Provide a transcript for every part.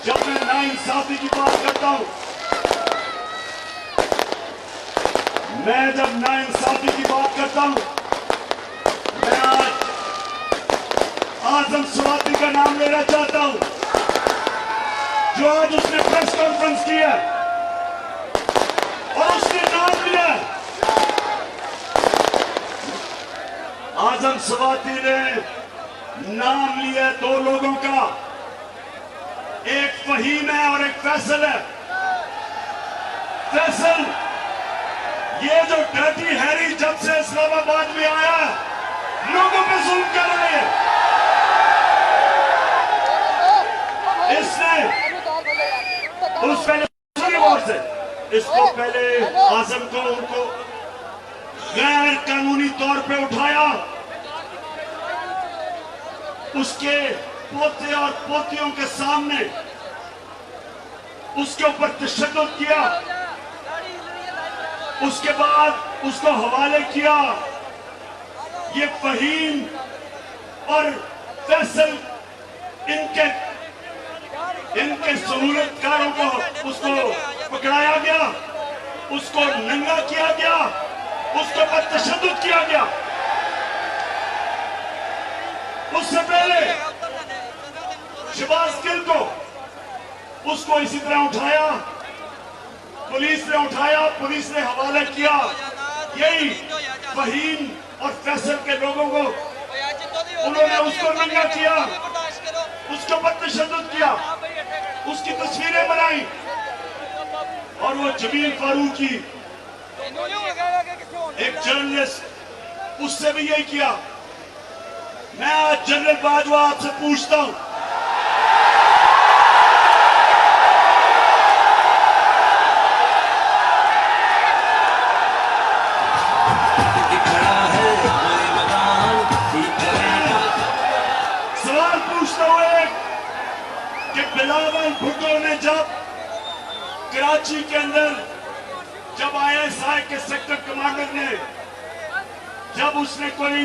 जब मैं नाइंसाफी की बात करता हूं, मैं जब नाइंसाफी की बात करता हूं, मैं आज आजम स्वाति का नाम लेना चाहता हूं, जो आज उसने प्रेस कॉन्फ्रेंस की है और उसने नाम लिया। आजम स्वाति ने नाम लिया दो लोगों का, एक फहीम है और एक फैसल है। फैसल, ये जो डर्टी हैरी जब से इस्लामाबाद में आया लोगों पे जुल्म कर रहे हैं, इसने उस पहले से इसको पहले आजम को उनको गैर कानूनी तौर पे उठाया, उसके पोते और पोतियों के सामने उसके ऊपर तशद्दुद किया, उसके बाद उसको हवाले किया। ये फहीम और फैसल इनके सहूलतकारों को उसको पकड़ाया गया, उसको नंगा किया गया, उसके ऊपर तशद्दुद किया गया। उससे पहले शहबाज गिल को उसको इसी तरह उठाया, पुलिस ने उठाया, पुलिस ने हवाले किया। यही फहीम और फैसल के लोगों को उन्होंने उसको नंगा किया, उसके ऊपर तशद्दुद किया, उसकी तस्वीरें बनाई और वो जमील फारूकी एक जर्नलिस्ट, उससे भी यही किया। मैं आज जनरल बाजवा आपसे पूछता हूं, सवाल पूछता हूं एक कि बिलावल भुट्टो ने जब कराची के अंदर जब ISI के सेक्टर कमांडर ने जब उसने कोई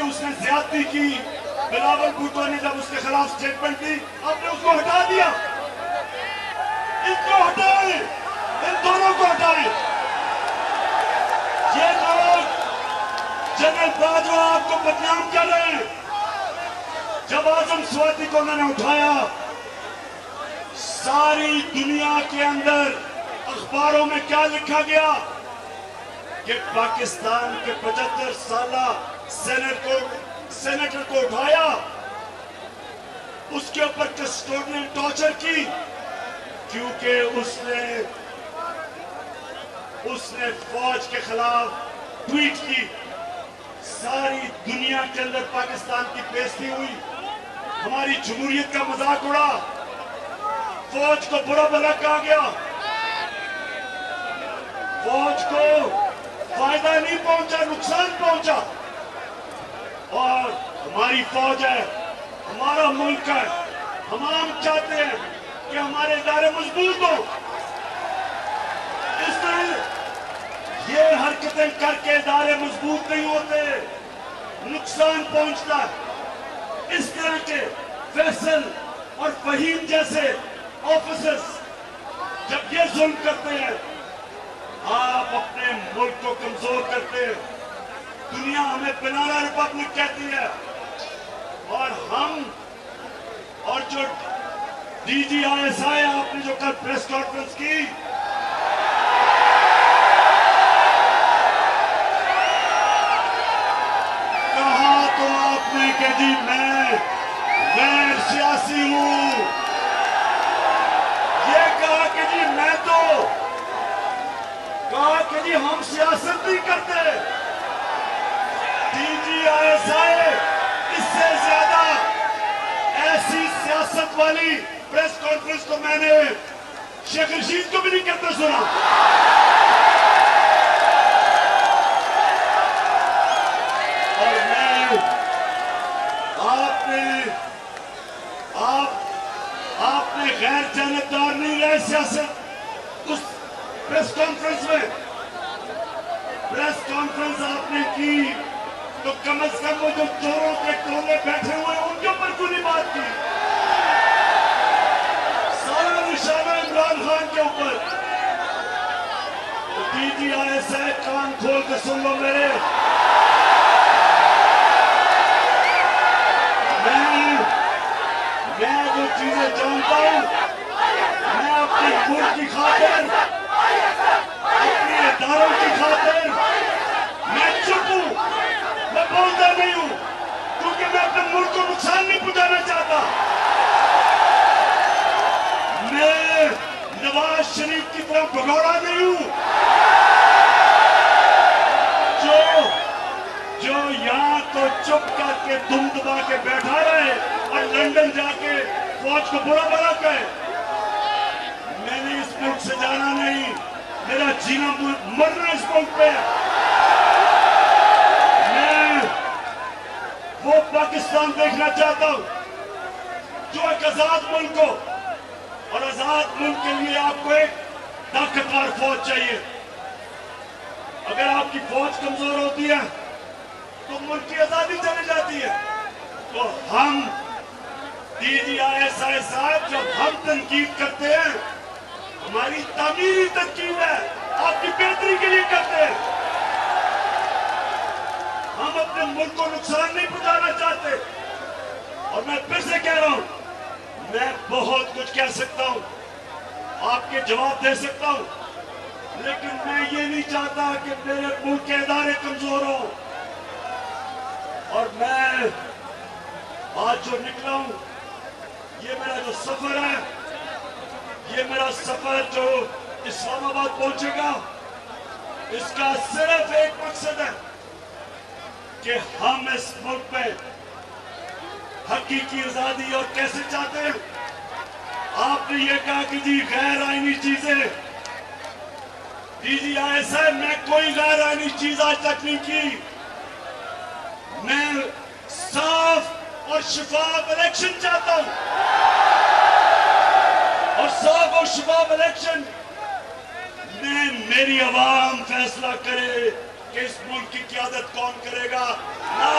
उसने ज्यादती की, बिलावल भुट्टो ने जब उसके खिलाफ स्टेटमेंट दी, आपने उसको हटा दिया। इनको हटाएं, इन दोनों को हटाएं। ये लोग जनरल बाजवा आपको बदनाम कर रहे हैं। जब आजम स्वाति को उन्होंने उठाया, सारी दुनिया के अंदर अखबारों में क्या लिखा गया कि पाकिस्तान के 75 साला सेनेटर को उठाया, उसके ऊपर कस्टोडियल टॉर्चर की, क्योंकि उसने फौज के खिलाफ ट्वीट की। सारी दुनिया के अंदर पाकिस्तान की बेइज्जती हुई, हमारी जमहूरियत का मजाक उड़ा, फौज को बुरा भला कहा गया। फौज को फायदा नहीं पहुंचा, नुकसान पहुंचा। और हमारी फौज है, हमारा मुल्क है, हम चाहते हैं कि हमारे इदारे मजबूत हो। इस तरह ये हरकतें करके इदारे मजबूत नहीं होते, नुकसान पहुंचता है। इस तरह के फैसल और फहीम जैसे ऑफिसर्स जब ये जुल्म करते हैं, आप अपने मुल्क को कमजोर करते हैं। दुनिया हमें बनाना रिपब्लिक कहती है, और जो DG ISI आपने जो कल प्रेस कॉन्फ्रेंस की, कहा तो आपने कि जी मैं गैर सियासी हूं, ये कहा कि जी मैं तो कहा कि जी हम सियासत नहीं करते। DG ISI इससे ज्यादा ऐसी सियासत वाली प्रेस कॉन्फ्रेंस तो मैंने शेख रशीद को भी नहीं करते सुना। और मैं आपने गैर जानबदार नहीं रहे सियासत। उस प्रेस कॉन्फ्रेंस में आपने की तो कम से कम वो जो चोरों के टोले बैठे हुए उनके ऊपर क्यों नहीं बात की? DGISI कान खोल के सुन लो मेरे। मैं जो चीजें जानता हूं, मैं अपने मुल्क की खातिर, अपने इदारों की खातिर मैं चुप हूं, मैं बोलता नहीं हूं, क्योंकि मैं अपने मुल्क को नुकसान नहीं पहुंचाना चाहता। मैं नवाज शरीफ की तरह भगोड़ा नहीं हूं जो यहां तो चुप करके दुम दबा के बैठा रहे और लंदन जाके फौज को बुरा भला कहे। मैंने इस मुल्क से जाना नहीं, मेरा जीना मरना इस मुल्क पे। मैं वो पाकिस्तान देखना चाहता हूं जो एक आजाद मुल्क हो, और आजाद मुल्क के लिए आपको एक ताकतवर फौज चाहिए। अगर आपकी फौज कमजोर होती है तो मुल्क की आजादी चली जाती है। तो हम DGISI साहब, जब हम तनकीद करते हैं, हमारी तामीरी तनकीद है, आपकी बेहतरी के लिए करते हैं। हम अपने मुल्क को नुकसान नहीं पहुंचाना चाहते। और मैं फिर से कह रहा हूं, मैं बहुत कुछ कह सकता हूं, आपके जवाब दे सकता हूं, लेकिन मैं ये नहीं चाहता कि मेरे मुल्क के इदारे कमजोर हों। और मैं आज जो निकला हूं, ये मेरा जो सफर है, ये मेरा सफर जो इस्लामाबाद पहुंचेगा, इसका सिर्फ एक मकसद है कि हम इस मुल्क में हकीकी आजादी और कैसे चाहते हैं। आपने ये कहा कि जी गैर आईनी चीजें, DGISI मैं कोई गैर आईनी चीज आज तक नहीं की। मैं साफ और शफाफ इलेक्शन चाहता हूं, और साफ और शफाफ इलेक्शन में मेरी आवाम फैसला करे कि इस मुल्क की क़यादत कौन करेगा। ना